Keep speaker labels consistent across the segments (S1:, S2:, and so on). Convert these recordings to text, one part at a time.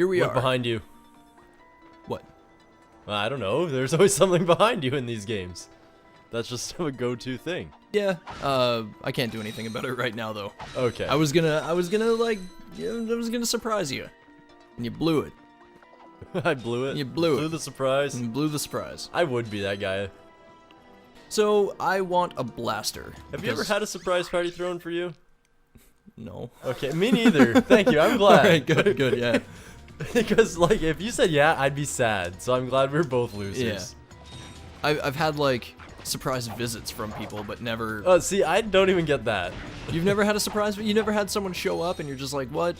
S1: Here we
S2: Look
S1: are.
S2: behind you.
S1: What?
S2: I don't know. There's always something behind you in these games. That's just a go-to thing.
S1: Yeah. I can't do anything about it right now, though.
S2: Okay.
S1: I was gonna like, I was gonna surprise you, and you blew it.
S2: I blew it.
S1: You blew it.
S2: Blew the surprise.
S1: And blew the surprise.
S2: I would be that guy.
S1: So I want a blaster.
S2: Have you ever had a surprise party thrown for you?
S1: No.
S2: Okay, me neither. Thank you. I'm glad.
S1: Alright, good, good, yeah.
S2: Because like if you said yeah, I'd be sad. So I'm glad we're both losers.
S1: Yeah. I've had like surprise visits from people, but never.
S2: Oh, see, I don't even get that.
S1: You've never had a surprise, but you never had someone show up and you're just like, what?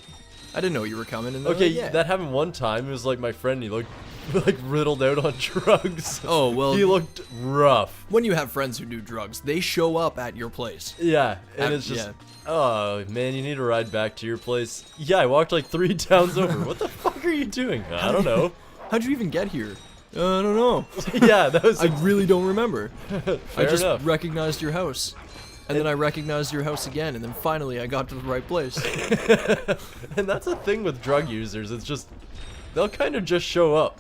S1: I didn't know you were coming. And
S2: Okay,
S1: like, yeah.
S2: that happened one time. It was like my friend. He looked like riddled out on drugs.
S1: Oh well.
S2: He looked rough.
S1: When you have friends who do drugs, they show up at your place.
S2: Yeah, and it's just, oh man, you need to ride back to your place. Yeah, I walked like 3 towns over. What the fuck are you doing? I don't know.
S1: How'd you even get here? I don't know.
S2: Yeah, that was.
S1: I really don't remember.
S2: Fair
S1: I just
S2: enough.
S1: recognized your house. And then I recognized your house again, and then finally I got to the right place.
S2: And that's the thing with drug users. It's just, they'll kind of just show up.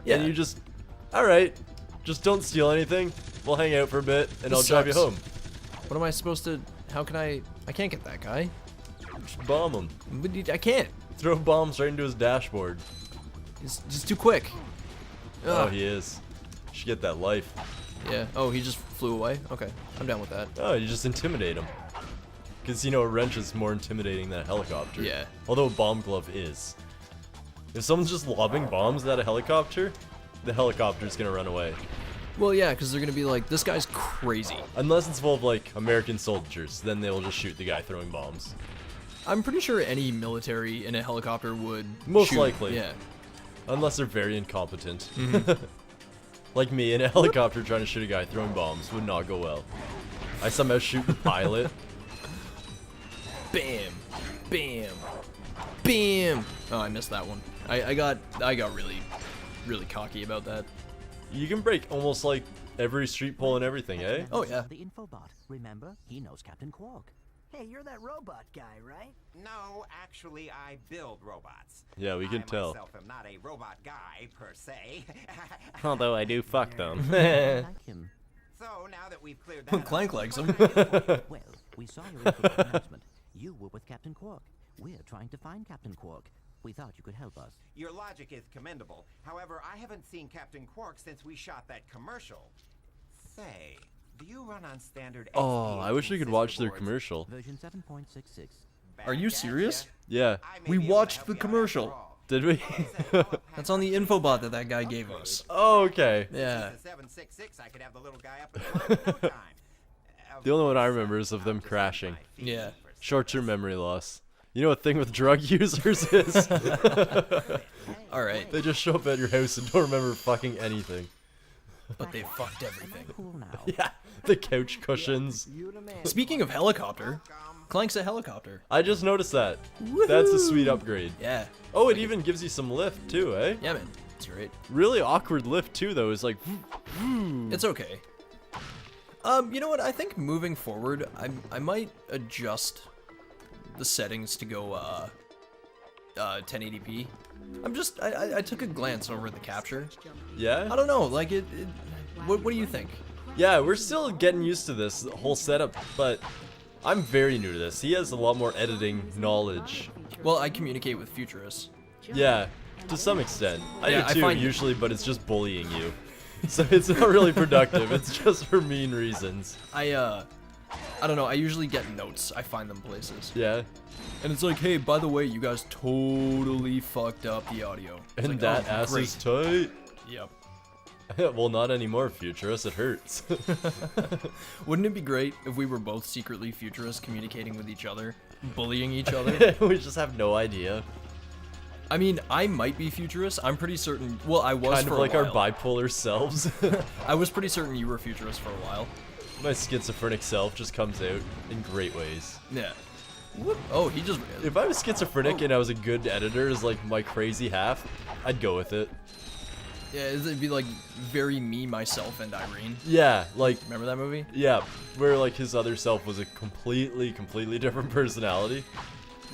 S1: Yeah.
S2: And you just, alright, just don't steal anything. We'll hang out for a bit, and I'll drive you
S1: sucks.
S2: home.
S1: What am I supposed to... How can I can't get that guy.
S2: Just bomb him.
S1: But I can't.
S2: Throw bombs right into his dashboard.
S1: He's just too quick.
S2: Oh,
S1: Ugh.
S2: he is. Should get that life.
S1: Yeah. Oh, he just flew away? Okay. I'm down with that.
S2: Oh, you just intimidate him. Because, you know, a wrench is more intimidating than a helicopter.
S1: Yeah.
S2: Although a bomb glove is. If someone's just lobbing bombs at a helicopter, the helicopter's gonna run away.
S1: Well, yeah, because they're going to be like, this guy's crazy.
S2: Unless it's full of, like, American soldiers, then they'll just shoot the guy throwing bombs.
S1: I'm pretty sure any military in a helicopter would
S2: Most
S1: shoot.
S2: likely.
S1: Yeah.
S2: Unless they're very incompetent.
S1: Mm-hmm.
S2: Like me in a helicopter trying to shoot a guy throwing bombs would not go well. I somehow shoot the pilot.
S1: Bam. Bam. Bam. Oh, I missed that one. I got really cocky about that.
S2: You can break almost like every street pole and everything, eh?
S1: Oh, yeah.
S3: The infobot. Remember, he knows Captain Quark.
S4: Hey, you're that robot guy, right?
S5: No, actually, I build robots.
S2: Yeah, we can
S5: I
S2: tell.
S5: myself am not a robot guy, per se.
S2: Although I do fuck them.
S3: Like him.
S5: So, now that we've cleared that
S1: Clank
S5: up,
S1: likes him.
S3: Well, we saw your infobot announcement. You were with Captain Quark. We're trying to find Captain Quark. We thought you could help us.
S5: your logic is commendable. However, I haven't seen Captain Quark since we shot that commercial. Say, do you run on standard
S2: Oh,
S5: XP
S2: I wish we could watch their
S5: boards?
S2: commercial.
S3: Version 7.66.
S1: Are you
S5: Back at
S1: serious?
S2: Yeah.
S5: I may
S1: We
S5: be able to
S1: watched
S5: help
S1: the
S5: you out
S1: commercial.
S5: after all.
S2: Did we?
S1: That's on the infobot that guy gave us.
S2: Oh, okay.
S1: Yeah.
S5: With a 766, I could have the little guy up and running in no time.
S2: The only one I remember is of them crashing.
S1: Yeah.
S2: Short-term memory loss. You know what thing with drug users is?
S1: All right.
S2: They just show up at your house and don't remember fucking anything.
S1: But they fucked everything.
S3: Cool now.
S2: Yeah, the couch cushions.
S1: Speaking of helicopter, Clank's a helicopter.
S2: I just noticed that. That's a sweet upgrade.
S1: Yeah.
S2: Oh, it even gives you some lift too, eh?
S1: Yeah, man. It's great.
S2: Really awkward lift too, though. It's like,
S1: It's okay. You know what? I think moving forward, I might adjust the settings to go 1080p. I took a glance over the capture.
S2: yeah?
S1: I don't know, like what do you think?
S2: Yeah, we're still getting used to this whole setup, but I'm very new to this. He has a lot more editing knowledge.
S1: Well, I communicate with futurists.
S2: Yeah, to some extent. I
S1: Yeah,
S2: do
S1: I
S2: too,
S1: find-
S2: usually, but it's just bullying you. So it's not really productive. It's just for mean reasons.
S1: I don't know, I usually get notes. I find them places.
S2: Yeah.
S1: And it's like, hey, by the way, you guys totally fucked up the audio. It's
S2: And
S1: like,
S2: that
S1: oh,
S2: ass
S1: great.
S2: is tight.
S1: Yep.
S2: Well, not anymore, Futurist. It hurts.
S1: Wouldn't it be great if we were both secretly futurists communicating with each other, bullying each other?
S2: We just have no idea.
S1: I mean, I might be futurist. I'm pretty certain. Well, I was
S2: Kind
S1: for
S2: of like
S1: a
S2: our
S1: while.
S2: bipolar selves.
S1: I was pretty certain you were futurist for a while.
S2: My schizophrenic self just comes out in great ways.
S1: Yeah. Whoop. Oh, he just.
S2: If I was schizophrenic and I was a good editor as like my crazy half, I'd go with it.
S1: Yeah, it'd be like very me, myself, and Irene.
S2: Yeah, like,
S1: Remember that movie?
S2: yeah, where like his other self was a completely different personality.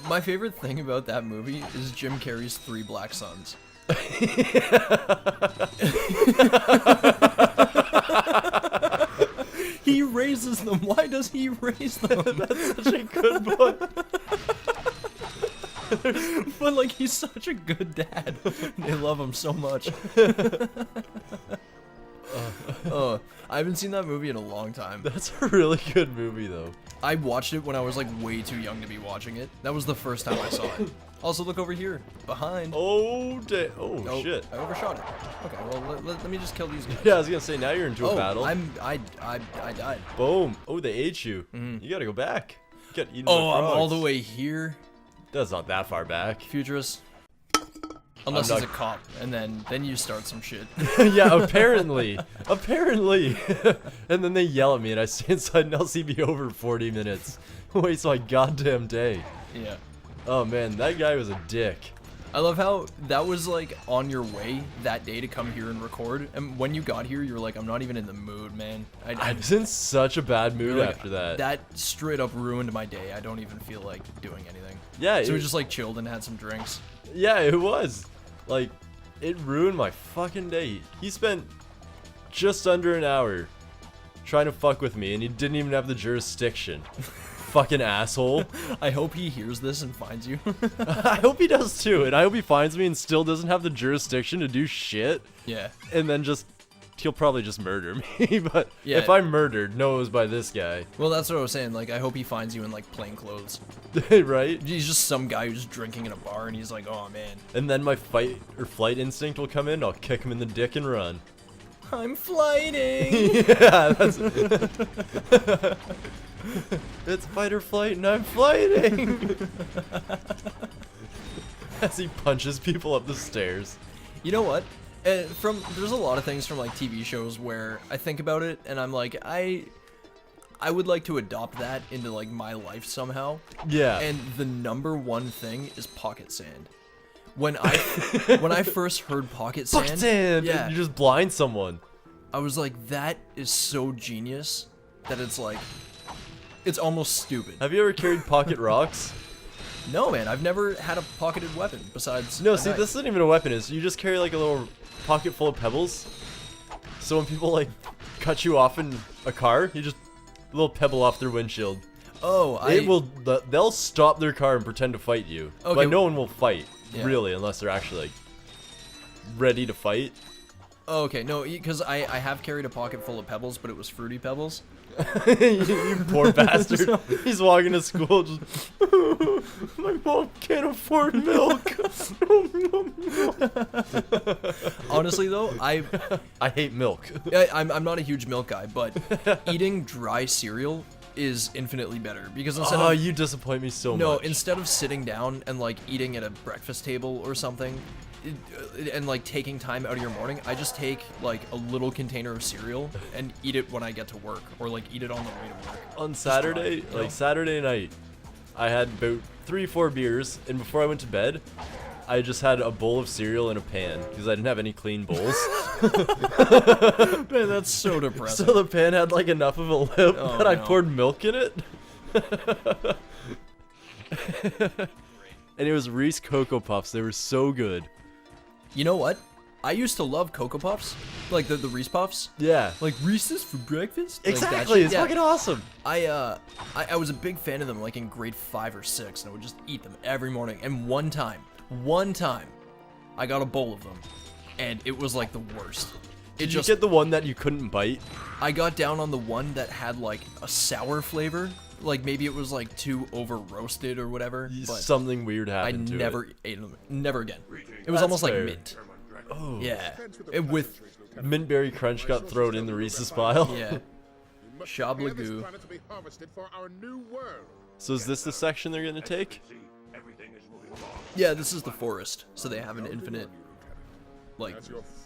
S1: My favorite thing about that movie is Jim Carrey's 3 black sons. He raises them. Why does he raise them?
S2: That's such a good one.
S1: But like, he's such a good dad. They love him so much. Oh, I haven't seen that movie in a long time.
S2: That's a really good movie, though.
S1: I watched it when I was like way too young to be watching it. That was the first time I saw it. Also, look over here, behind.
S2: Oh,
S1: Oh,
S2: shit.
S1: I overshot it. Okay, well let me just kill these guys.
S2: Yeah, I was gonna say, now you're into a battle.
S1: I died.
S2: Boom. Oh, they ate you. You gotta go back. You got eaten by
S1: Oh, I'm all
S2: frogs.
S1: the way here.
S2: That's not that far back.
S1: Futurist. Unless
S2: not-
S1: he's a cop, and then you start some shit.
S2: Yeah, apparently. Apparently. And then they yell at me and I stay inside an LCB over 40 minutes. Waste my goddamn day.
S1: Yeah.
S2: Oh man, that guy was a dick.
S1: I love how that was like on your way that day to come here and record, and when you got here, you're like, I'm not even in the mood, man.
S2: I was in such a bad mood
S1: like,
S2: after that.
S1: That straight up ruined my day. I don't even feel like doing anything.
S2: Yeah,
S1: So we just like chilled and had some drinks.
S2: Yeah, it was. Like, it ruined my fucking day. He spent just under an hour trying to fuck with me, and he didn't even have the jurisdiction. Fucking asshole.
S1: I hope he hears this and finds you.
S2: I hope he does too, and I hope he finds me and still doesn't have the jurisdiction to do shit.
S1: Yeah.
S2: And then he'll probably just murder me. But
S1: Yeah.
S2: if I'm murdered, know it was by this guy.
S1: Well, that's what I was saying. Like, I hope he finds you in like plain clothes.
S2: Right?
S1: He's just some guy who's just drinking in a bar, and he's like, oh man,
S2: And then my fight or flight instinct will come in, I'll kick him in the dick and run.
S1: I'm flighting.
S2: Yeah, that's it's fight or flight and I'm fighting. As he punches people up the stairs.
S1: You know what? There's a lot of things from like TV shows where I think about it and I'm like, I would like to adopt that into like my life somehow.
S2: Yeah.
S1: And the number one thing is pocket sand. When I first heard pocket sand,
S2: Pocket sand!
S1: yeah,
S2: You just blind someone.
S1: I was like, that is so genius that it's like, it's almost stupid.
S2: Have you ever carried pocket rocks?
S1: No, man, I've never had a pocketed weapon besides.
S2: No,
S1: a
S2: see,
S1: knife.
S2: this isn't even a weapon. You just carry like a little pocket full of pebbles. So when people like cut you off in a car, you just a little pebble off their windshield.
S1: Oh,
S2: They'll stop their car and pretend to fight you.
S1: Okay.
S2: But no one will fight,
S1: Yeah.
S2: really, unless they're actually like ready to fight.
S1: Oh, okay, no, because I have carried a pocket full of pebbles, but it was fruity pebbles.
S2: You poor bastard. He's walking to school just my mom can't afford milk.
S1: Honestly, though,
S2: I hate milk.
S1: I'm not a huge milk guy, but eating dry cereal is infinitely better because instead
S2: Oh,
S1: of
S2: you disappoint me so
S1: no,
S2: much.
S1: instead of sitting down and like eating at a breakfast table or something, and like taking time out of your morning, I just take like a little container of cereal and eat it when I get to work, or like eat it on the way to work.
S2: On
S1: Just
S2: Saturday,
S1: dry, you know?
S2: like Saturday night, I had about 3-4 beers, and before I went to bed, I just had a bowl of cereal in a pan because I didn't have any clean bowls.
S1: Man, that's so depressing.
S2: So the pan had like enough of a lip
S1: Oh,
S2: that I
S1: no.
S2: poured milk in it. And it was Reese Cocoa Puffs. They were so good.
S1: You know what? I used to love Cocoa Puffs, like the Reese Puffs.
S2: Yeah.
S1: Like Reese's for breakfast? Like that
S2: Exactly.
S1: shit.
S2: It's
S1: Yeah.
S2: fucking awesome.
S1: I was a big fan of them like in grade 5 or 6, and I would just eat them every morning. And one time, I got a bowl of them, and it was like the worst.
S2: Did you get the one that you couldn't bite?
S1: I got down on the one that had like a sour flavor. Like maybe it was like too over roasted or whatever. But
S2: Something weird
S1: I
S2: happened to
S1: never
S2: it.
S1: ate them. Never again. It was
S2: That's
S1: almost
S2: fair.
S1: like mint.
S2: Oh.
S1: Yeah. With
S2: Mint Berry Crunch got thrown in the Reese's pile.
S1: yeah. Shablagoo.
S2: So is this the section they're gonna take?
S1: Yeah, this is the forest, so they have an infinite like.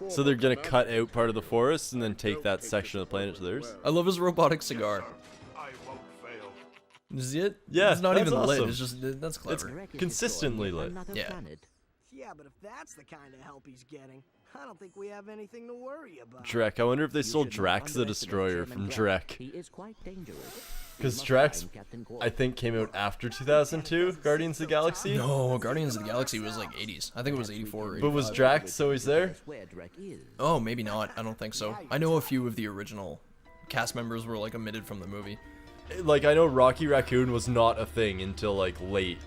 S2: So they're gonna cut out part of the forest and then take that section of the planet to theirs?
S1: I love his robotic cigar. Is it?
S2: Yeah,
S1: it's not
S2: that's
S1: even lit.
S2: awesome.
S1: It's just that's clever.
S3: The wreck is
S2: consistently
S3: destroyed
S2: lit.
S3: yet another
S1: Yeah.
S3: planet.
S4: Yeah, but if that's the kind of help he's getting, I don't think we have anything to worry about.
S2: Drek. I wonder if they
S3: You
S2: stole
S3: should not
S2: Drax the
S3: underestimate
S2: Destroyer
S3: Chairman
S2: from
S3: Drek.
S2: Drek.
S3: He is quite dangerous.
S2: Because Drax, I think, came out after 2002, Guardians of the Galaxy.
S1: No, Guardians of the Galaxy was like 80s. I think it was 84 or 85.
S2: But was Drax always there?
S1: Oh, maybe not. I don't think so. I know a few of the original cast members were like omitted from the movie.
S2: Like, I know Rocky Raccoon was not a thing until, like, late.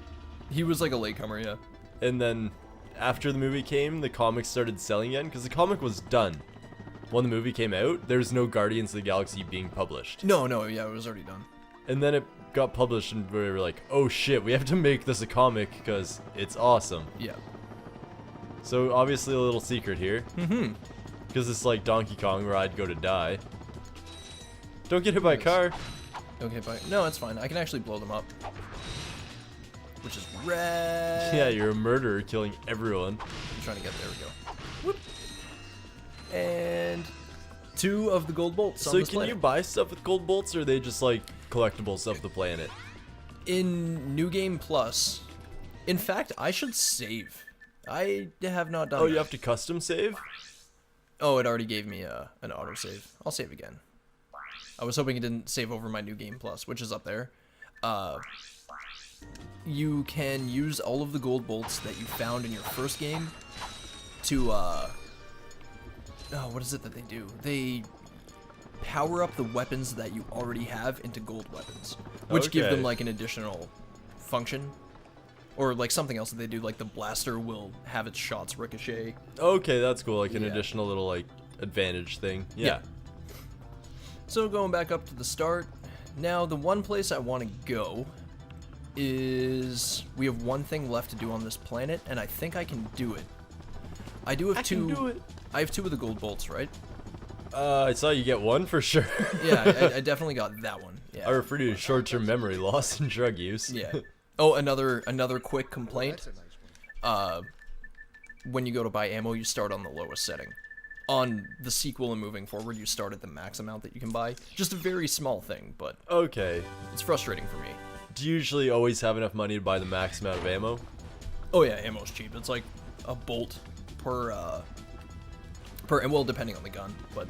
S1: He was like a latecomer, yeah.
S2: And then, after the movie came, the comics started selling again, because the comic was done. When the movie came out, there's no Guardians of the Galaxy being published.
S1: No, yeah, it was already done.
S2: And then it got published, and we were like, oh shit, we have to make this a comic, because it's awesome.
S1: Yeah.
S2: So, obviously a little secret here.
S1: Mm-hmm.
S2: Because it's like Donkey Kong, where I'd go to die. Don't get hit by a car.
S1: Okay, fine. No, it's fine. I can actually blow them up. Which is red.
S2: Yeah, you're a murderer killing everyone.
S1: I'm trying to get there. We go. Whoop. And 2 of the gold bolts on
S2: So
S1: this
S2: can
S1: planet.
S2: you buy stuff with gold bolts, or are they just like collectibles of the planet?
S1: In New Game Plus, in fact, I should save. I have not done
S2: Oh,
S1: that.
S2: you have to custom save?
S1: Oh, it already gave me an autosave. I'll save again. I was hoping it didn't save over my New Game Plus, which is up there. You can use all of the gold bolts that you found in your first game to, oh, what is it that they do? They power up the weapons that you already have into gold weapons, which give them,
S2: Okay.
S1: like, an additional function. Or, like, something else that they do, like the blaster will have its shots ricochet.
S2: Okay, that's cool. Like an
S1: Yeah.
S2: additional little like advantage thing. Yeah.
S1: So going back up to the start, now the one place I want to go is we have one thing left to do on this planet, and I think I can do it. I do have
S2: I
S1: two.
S2: can do it.
S1: I have 2 of the gold bolts, right?
S2: I saw you get one for sure.
S1: Yeah, I definitely got that one. Yeah.
S2: I refer to short-term memory loss and drug use.
S1: Yeah. Oh, another quick complaint. When you go to buy ammo, you start on the lowest setting. On the sequel and moving forward, you start at the max amount that you can buy. Just a very small thing, but
S2: Okay.
S1: it's frustrating for me.
S2: Do you usually always have enough money to buy the max amount of ammo?
S1: Oh yeah, ammo's cheap. It's like a bolt per, and well, depending on the gun, but.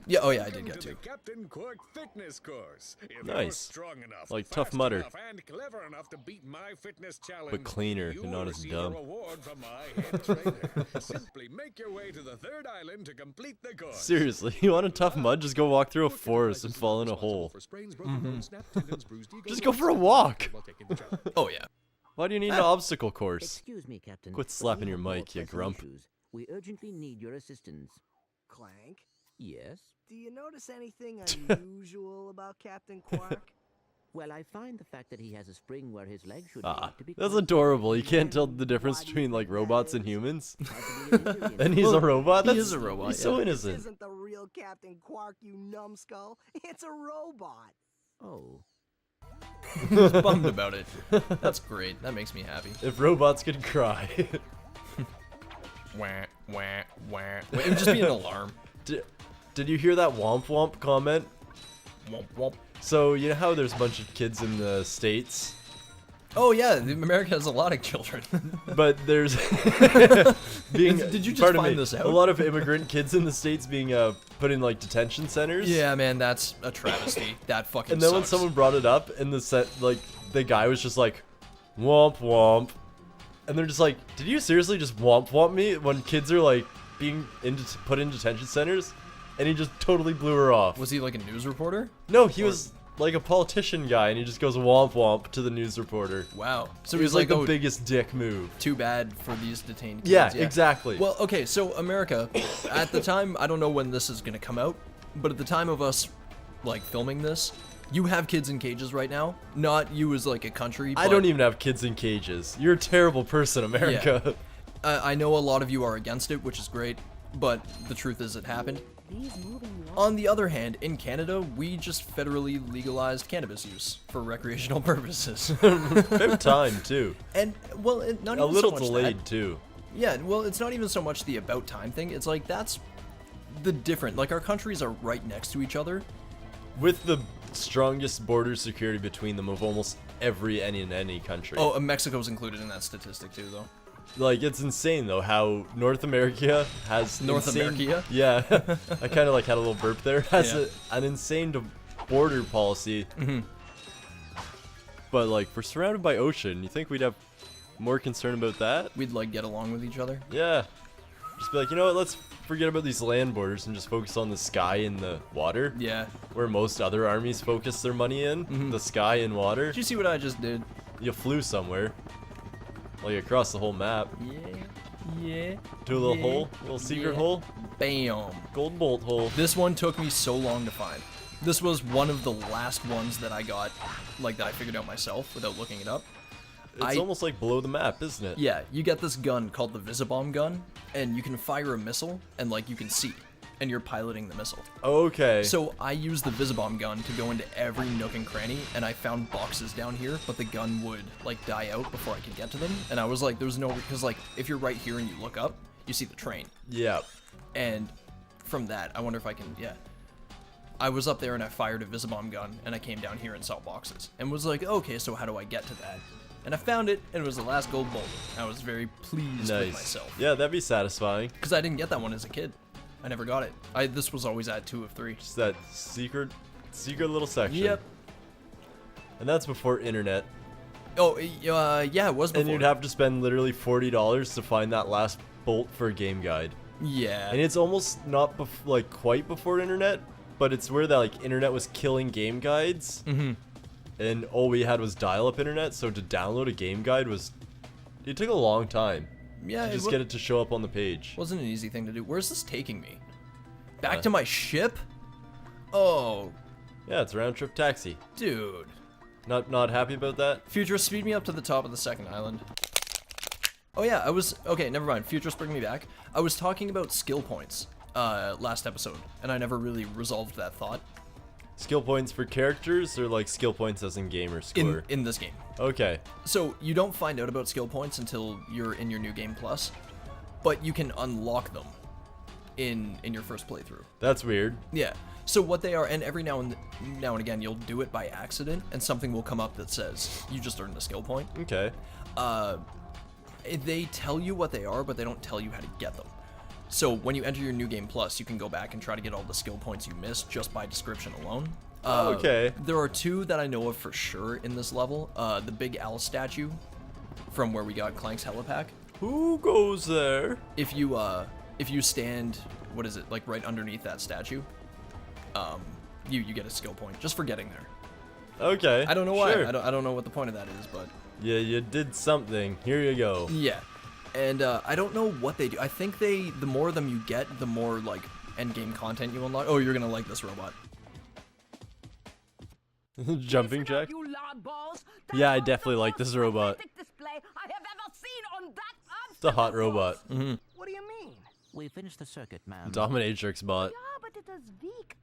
S1: Yeah, oh yeah, I did get 2.
S6: The Captain Quark fitness course. If
S2: Nice.
S6: you're strong enough,
S2: Like Tough
S6: fast
S2: Mudder.
S6: enough, and clever enough to beat my fitness challenge,
S2: But cleaner
S6: you
S2: and not
S6: will
S2: as
S6: receive
S2: dumb.
S6: A reward from my head trainer. Simply make your way to the 3rd island to complete the course.
S2: Seriously, you want a tough mud? Just go walk through a forest and fall in a hole. Just go for a walk.
S1: Oh yeah.
S2: Why do you need an obstacle course?
S3: Excuse me, Captain.
S2: Quit
S3: but
S2: slapping
S3: we
S2: your
S3: have more
S2: mic, you
S3: pressing
S2: grump.
S3: issues. We urgently need your assistance.
S4: Clank,
S3: Yes?
S4: do you notice anything unusual about Captain Quark?
S3: Well, I find the fact that he has a spring where his leg should
S2: Ah,
S3: be to be
S2: that's
S3: quite
S2: adorable. You can't tell the difference
S4: Why do you
S2: between like
S4: think that
S2: robots and
S4: is?
S2: humans.
S3: possibly an alien.
S2: And he's a robot.
S1: he
S2: That's,
S1: is a robot,
S2: He's so
S1: yeah.
S4: This
S2: innocent.
S4: isn't the real Captain Quark, you numbskull. It's a robot.
S3: Oh.
S1: He's bummed about it. That's great. That makes me happy.
S2: If robots could cry.
S1: Wah, wah, wah. It would just be an alarm.
S2: Did you hear that womp womp comment?
S1: Womp womp.
S2: So you know how there's a bunch of kids in the States,
S1: Oh yeah, America has a lot of children.
S2: but there's being.
S1: Did you just
S2: pardon
S1: find
S2: me,
S1: this out?
S2: A lot of immigrant kids in the States being put in like detention centers.
S1: Yeah, man, that's a travesty. That fucking
S2: And then when
S1: sucks.
S2: someone brought it up, and the guy was just like, womp womp, and they're just like, did you seriously just womp womp me when kids are like being put in detention centers? And he just totally blew her off.
S1: Was he like a news reporter?
S2: No, he was like a politician guy, and he just goes womp womp to the news reporter.
S1: Wow. So
S2: It
S1: he
S2: was like the
S1: oh,
S2: biggest dick move.
S1: too bad for these detained kids.
S2: Yeah, exactly.
S1: Well, okay, so America, at the time, I don't know when this is gonna come out, but at the time of us, like, filming this, you have kids in cages right now. Not you as, like, a country,
S2: I
S1: but
S2: don't even have kids in cages. You're a terrible person, America.
S1: I know a lot of you are against it, which is great, but the truth is it happened. On the other hand, in Canada, we just federally legalized cannabis use for recreational purposes.
S2: Fifth time, too.
S1: And, well, not
S2: A
S1: even
S2: little
S1: so much
S2: delayed,
S1: that.
S2: too.
S1: Yeah, well, it's not even so much the about time thing. It's like, that's the different. Like, our countries are right next to each other.
S2: With the strongest border security between them of almost every any country.
S1: Oh, Mexico's included in that statistic, too, though.
S2: Like, it's insane, though, how North America has
S1: North
S2: insane-
S1: America?
S2: Yeah. I kind of, like, had a little burp there. Has
S1: Yeah.
S2: an insane border policy. But like, if we're surrounded by ocean, you think we'd have more concern about that?
S1: We'd like get along with each other.
S2: Yeah. Just be like, you know what, let's forget about these land borders and just focus on the sky and the water.
S1: Yeah.
S2: Where most other armies focus their money in. The sky and water.
S1: Did you see what I just did?
S2: You flew somewhere. Like across the whole map.
S1: Yeah.
S2: To a little hole. Little secret hole.
S1: Bam.
S2: Gold bolt hole.
S1: This one took me so long to find. This was one of the last ones that I got, like, that I figured out myself without looking it up.
S2: It's almost like below the map, isn't it?
S1: Yeah, you get this gun called the Visibomb gun, and you can fire a missile, and, like, you can see, and you're piloting the missile.
S2: Okay.
S1: So I used the Visibomb gun to go into every nook and cranny, and I found boxes down here, but the gun would, like, die out before I could get to them. And I was like, there's no, because, like, if you're right here and you look up, you see the train.
S2: Yeah.
S1: And from that, I wonder if I can, I was up there and I fired a Visibomb gun, and I came down here and saw boxes, and was like, okay, so how do I get to that? And I found it, and it was the last gold bolt. I was very pleased with myself.
S2: Yeah, that'd be satisfying.
S1: Because I didn't get that one as a kid. I never got it. This was always at 2 of 3.
S2: Just that secret little section.
S1: Yep.
S2: And that's before internet.
S1: Oh, yeah, it was before.
S2: And you'd have to spend literally $40 to find that last bolt for a game guide.
S1: Yeah.
S2: And it's almost not like quite before internet, but it's where that like internet was killing game guides. And all we had was dial-up internet, so to download a game guide it took a long time.
S1: Yeah,
S2: to just get it to show up on the page.
S1: Wasn't an easy thing to do. Where's this taking me? Back to my ship? Oh.
S2: Yeah, it's a round trip taxi.
S1: Dude.
S2: Not happy about that?
S1: Futurist, speed me up to the top of the second island. Oh yeah, okay, never mind. Futurist, bring me back. I was talking about skill points last episode, and I never really resolved that thought.
S2: Skill points for characters, or like skill points as in gamer score?
S1: In this game.
S2: Okay.
S1: So you don't find out about skill points until you're in your new game plus, but you can unlock them in your first playthrough.
S2: That's weird.
S1: Yeah. So what they are, and every now and again you'll do it by accident, and something will come up that says you just earned a skill point.
S2: Okay.
S1: They tell you what they are, but they don't tell you how to get them. So when you enter your new game plus, you can go back and try to get all the skill points you missed just by description alone.
S2: Okay.
S1: There are 2 that I know of for sure in this level. The big owl statue from where we got Clank's helipack.
S2: Who goes there?
S1: If you stand, what is it, like right underneath that statue, you get a skill point just for getting there.
S2: Okay.
S1: I don't know why.
S2: Sure.
S1: I don't know what the point of that is, but
S2: yeah, you did something. Here you go.
S1: yeah. And I don't know what they do. I think the more of them you get, the more like end game content you unlock. Oh, you're gonna like this robot.
S2: Jumping jack. Yeah, I definitely like this robot. It's a hot robot.
S4: What do you mean?
S3: We finished the circuit, ma'am.
S2: Dominatrix bot.
S7: Yeah, but it is weak.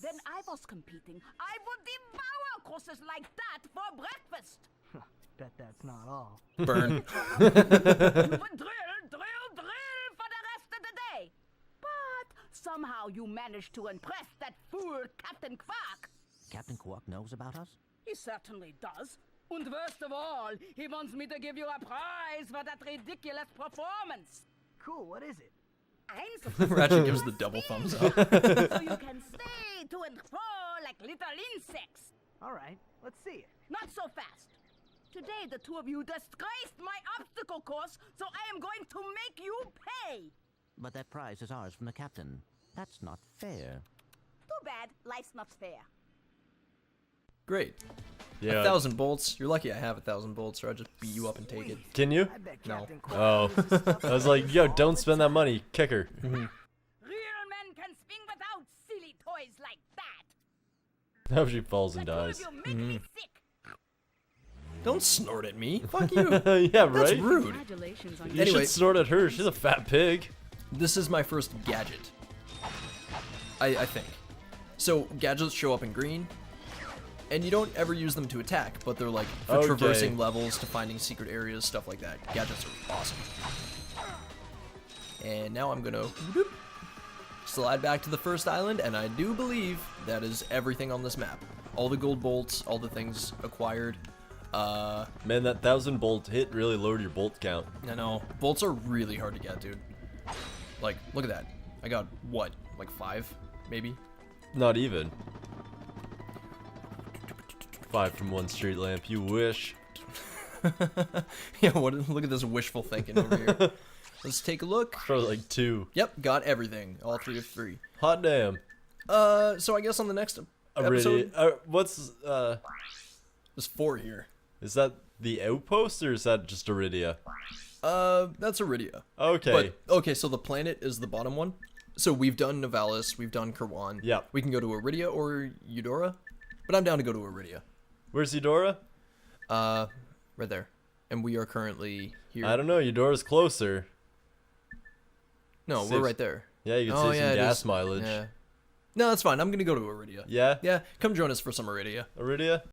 S7: When I was competing, I would devour courses like that for breakfast.
S4: Bet that's not all.
S1: Burn.
S7: You would drill for the rest of the day. But somehow you managed to impress that fool Captain Quark.
S3: Captain Quark knows about us?
S7: He certainly does. And worst of all, he wants me to give you a prize for that ridiculous performance.
S4: Cool, what is it?
S1: Ratchet gives the double thumbs up.
S7: So you can stay to and fro like little insects.
S4: All right, let's see it.
S7: Not so fast. Today, the 2 of you disgraced my obstacle course, so I am going to make you pay.
S3: But that prize is ours from the captain. That's not fair.
S7: Too bad. Life's not fair.
S1: Great.
S2: Yeah.
S1: 1,000 bolts. You're lucky I have 1,000 bolts, or I'd just beat you up and take it.
S2: Can you?
S4: I bet
S1: No.
S4: Captain Quark
S2: Oh.
S4: uses stuff
S2: I was like, yo, don't spend that money. Kick her.
S7: Real men can swing without silly toys like that.
S2: Now she falls and
S7: The 2
S2: dies.
S7: of you make me sick.
S1: Don't snort at me. Fuck you.
S2: Yeah,
S1: That's
S2: right?
S1: rude.
S7: Congratulations on
S2: You
S1: Anyway.
S2: should snort at her. She's a fat pig.
S1: This is my first gadget. I think. So gadgets show up in green, and you don't ever use them to attack, but they're like for
S2: Okay.
S1: traversing levels, to finding secret areas, stuff like that. Gadgets are awesome. And now I'm gonna whoop, slide back to the first island, and I do believe that is everything on this map. All the gold bolts, all the things acquired.
S2: Man, that 1,000 bolt hit really lowered your bolt count.
S1: I know. Bolts are really hard to get, dude. Like, look at that. I got, what, like 5, maybe?
S2: Not even. 5 from 1 street lamp. You wish.
S1: Yeah, look at this wishful thinking over here. Let's take a look.
S2: For like 2.
S1: Yep, got everything. All 3 of 3.
S2: Hot damn.
S1: So I guess on the next episode,
S2: What's
S1: there's 4 here.
S2: is that the outpost or is that just Iridia?
S1: That's Iridia.
S2: Okay.
S1: But okay, so the planet is the bottom one. So we've done Novalis, we've done Kerwan.
S2: Yep.
S1: We can go to Iridia or Eudora, but I'm down to go to Iridia.
S2: Where's Eudora?
S1: Right there. And we are currently here.
S2: I don't know. Eudora's closer.
S1: No, we're
S2: Saves-
S1: right there.
S2: Yeah, you can
S1: Oh,
S2: save
S1: yeah,
S2: some
S1: it
S2: gas
S1: is.
S2: mileage.
S1: Yeah. No, that's fine. I'm gonna go to Iridia.
S2: Yeah?
S1: Yeah, come join us for some Iridia.
S2: Iridia?